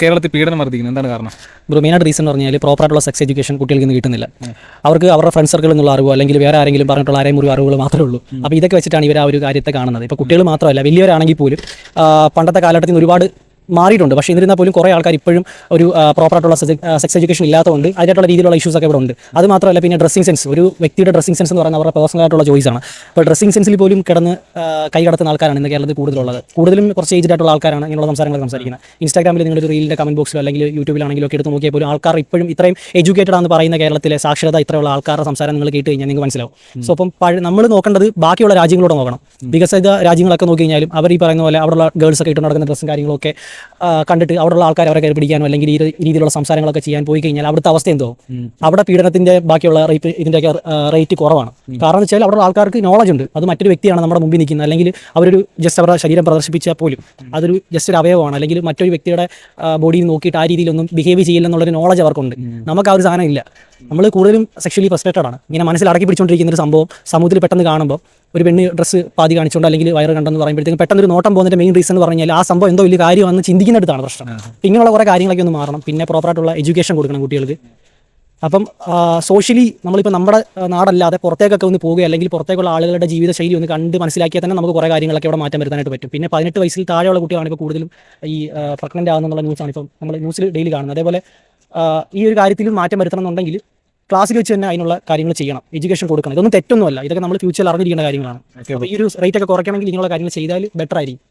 കേരളത്തിൽ പീഡനം വർദ്ധിക്കുന്നത് എന്താണ് കാരണം? മെയിനായിട്ട് റീസൺ എന്ന് പറഞ്ഞാൽ പ്രോപ്പറായിട്ടുള്ള സെക്സ് എഡ്യൂക്കേഷൻ കുട്ടികൾക്ക് ഇന്ന് കിട്ടുന്നില്ല. അവർക്ക് അവരുടെ ഫ്രണ്ട് സർക്കിളിൽ നിന്നുള്ള അറിവോ അല്ലെങ്കിൽ വേറെ ആരെങ്കിലും പറഞ്ഞിട്ടുള്ള അറിവുകൾ മാത്രമേ ഉള്ളൂ. അപ്പോൾ ഇതൊക്കെ വെച്ചിട്ടാണ് ഇവർ ആ ഒരു കാര്യത്തെ കാണുന്നത്. ഇപ്പോൾ കുട്ടികൾ മാത്രമല്ല, വലിയവരാണെങ്കിൽ പോലും പണ്ടത്തെ കാലഘട്ടത്തിൽ നിന്ന് ഒരുപാട് മാറിയിട്ടുണ്ട്. പക്ഷേ എന്നിരുന്നാൽ പോലും കുറേ ആൾക്കാർ ഇപ്പോഴും ഒരു പ്രോപ്പറായിട്ടുള്ള സെക്സ് എഡ്യൂക്കേഷൻ ഇല്ലാത്തതുകൊണ്ട് അതിനായിട്ടുള്ള രീതിയിലുള്ള ഇഷ്യൂസ് ഒക്കെ ഇവിടെ ഉണ്ട്. അത് മാത്രമല്ല, പിന്നെ ഡ്രസ്സിംഗ് സെൻസ്, ഒരു വ്യക്തിയുടെ ഡ്രസ്സിംഗ് സെൻസ് എന്ന് പറയുന്നത് അവരുടെ പേഴ്സണൽ ആയിട്ടുള്ള ചോയ്സാണ്. അപ്പോൾ ഡ്രസ്സിംഗ് സെൻസിൽ പോലും കിടന്ന് കൈ കടത്തുന്ന ആൾക്കാരാണ് ഇന്ന് കേരളത്തിൽ കൂടുതലുള്ളത്. കൂടുതലും കുറച്ച് ഏജ്ഡ് ആയിട്ടുള്ള ആൾക്കാരാണ് ഇങ്ങനെയുള്ള സംസാരങ്ങളൊക്കെ സംസാരിക്കുന്നത്. ഇൻസ്റ്റാഗ്രാമിൽ നിങ്ങളൊരു റീലിൻ്റെ കമന്റ് ബോക്സിലോ അല്ലെങ്കിൽ യൂട്യൂബിലാണെങ്കിലും ഒക്കെ എടുത്ത് നോക്കിയാൽ പോലും ആൾക്കാർ ഇപ്പോഴും ഇത്രയും എഡ്യൂക്കേറ്റഡ് ആണെന്ന് പറയുന്ന കേരളത്തിലെ സാക്ഷരത ഇത്രയുള്ള ആൾക്കാരുടെ സംസാരം നിങ്ങൾ കേട്ട് കഴിഞ്ഞാൽ നിങ്ങൾക്ക് മനസ്സിലാവും. സോ അപ്പം നമ്മൾ നോക്കേണ്ടത് ബാക്കിയുള്ള രാജ്യങ്ങളോട് നോക്കണം. വികസിത രാജ്യങ്ങളൊക്കെ നോക്കി കഴിഞ്ഞാലും അവർ ഈ പറയുന്ന പോലെ അവിടെയുള്ള ഗേൾസ് ഒക്കെ ഇട്ട് നടക്കുന്ന ഡ്രസ്സും കാര്യങ്ങളൊക്കെ കണ്ടിട്ട് അവിടെയുള്ള ആൾക്കാർ അവരെ കയറി പിടിക്കാനോ അല്ലെങ്കിൽ ഈ രീതിയിലുള്ള സംസാരങ്ങളൊക്കെ ചെയ്യാൻ പോയി കഴിഞ്ഞാൽ അവിടുത്തെ അവസ്ഥ എന്തോ, അവിടെ പീഡനത്തിന്റെ ബാക്കിയുള്ള ഇതിൻ്റെയൊക്കെ റേറ്റ് കുറവാണ്. കാരണം എന്ന് വെച്ചാൽ അവിടെ ആൾക്കാർക്ക് നോളജ് ഉണ്ട്. അത് മറ്റൊരു വ്യക്തിയാണ് നമ്മുടെ മുമ്പിൽ നിൽക്കുന്നത്, അല്ലെങ്കിൽ അവരൊരു ജസ്റ്റ് അവരുടെ ശരീരം പ്രദർശിപ്പിച്ചാൽ പോലും അതൊരു ജസ്റ്റ് ഒരു അവയവമാണ്, അല്ലെങ്കിൽ മറ്റൊരു വ്യക്തിയുടെ ബോഡിയിൽ നോക്കിയിട്ട് ആ രീതിയിലൊന്നും ബിഹേവ് ചെയ്യില്ലെന്നുള്ളൊരു നോളജ് അവർക്കുണ്ട്. നമുക്ക് ആ ഒരു സാധനം ഇല്ല. നമ്മൾ കൂടുതലും സെക്ഷലി ഫ്രസ്ട്രേറ്റഡ് ആണ്. ഇങ്ങനെ മനസ്സിൽ അടക്കി പിടിച്ചുകൊണ്ടിരിക്കുന്ന ഒരു സംഭവം സമൂഹത്തിൽ പെട്ടെന്ന് കാണുമ്പോൾ ഒരു പെണ്ണ് ഡ്രസ്സ് പാതി കാണിച്ചുകൊണ്ട് അല്ലെങ്കിൽ വയറ് കണ്ടെന്ന് പറയുമ്പോഴത്തേക്കും പെട്ടെന്നൊരു നോട്ടം പോകുന്നതിൻ്റെ മെയിൻ റീസൺ എന്ന് പറഞ്ഞാൽ ആ സംഭവം എന്തോ വലിയ കാര്യമാണെന്ന് ചിന്തിക്കുന്നിടത്താണ് പ്രശ്നം. ഇങ്ങനെയുള്ള കുറേ കാര്യങ്ങളൊക്കെ ഒന്ന് മാറണം. പിന്നെ പ്രോപ്പറായിട്ടുള്ള എഡ്യൂക്കേഷൻ കൊടുക്കണം കുട്ടികൾക്ക്. അപ്പം സോഷ്യലി നമ്മളിപ്പോൾ നമ്മുടെ നാടല്ലാതെ പുറത്തേക്കൊക്കെ ഒന്ന് പോവുക, അല്ലെങ്കിൽ പുറത്തേക്കുള്ള ആളുകളുടെ ജീവിതശൈലി ഒന്ന് കണ്ട് മനസ്സിലാക്കിയാൽ തന്നെ നമുക്ക് കുറേ കാര്യങ്ങളൊക്കെ ഇവിടെ മാറ്റം വരുത്താനായിട്ട് പറ്റും. പിന്നെ 18 വയസ്സിൽ താഴെയുള്ള കുട്ടികളാണ് ഇപ്പോൾ കൂടുതലും ഈ പ്രഗ്നൻ്റ് ആകുന്നുള്ള ന്യൂസാണ് ഇപ്പം നമ്മൾ ന്യൂസിൽ ഡെയിലി കാണുന്നത്. അതേപോലെ ഈ ഒരു കാര്യത്തിൽ മാറ്റം വരുത്തണം എന്നുണ്ടെങ്കിൽ ക്ലാസ്സിൽ വെച്ച് തന്നെ അതിനുള്ള കാര്യങ്ങൾ ചെയ്യണം, എഡ്യൂക്കേഷൻ കൊടുക്കണം. ഇതൊന്നും തെറ്റൊന്നുമല്ല, ഇതൊക്കെ നമ്മൾ ഫ്യൂച്ചറിൽ അറിഞ്ഞിരിക്കേണ്ട കാര്യങ്ങളാണ്. അപ്പോൾ ഈ ഒരു റേറ്റ് ഒക്കെ കുറയ്ക്കണമെങ്കിൽ ഇങ്ങനെയുള്ള കാര്യങ്ങൾ ചെയ്താൽ ബെറ്റർ ആയിരിക്കും.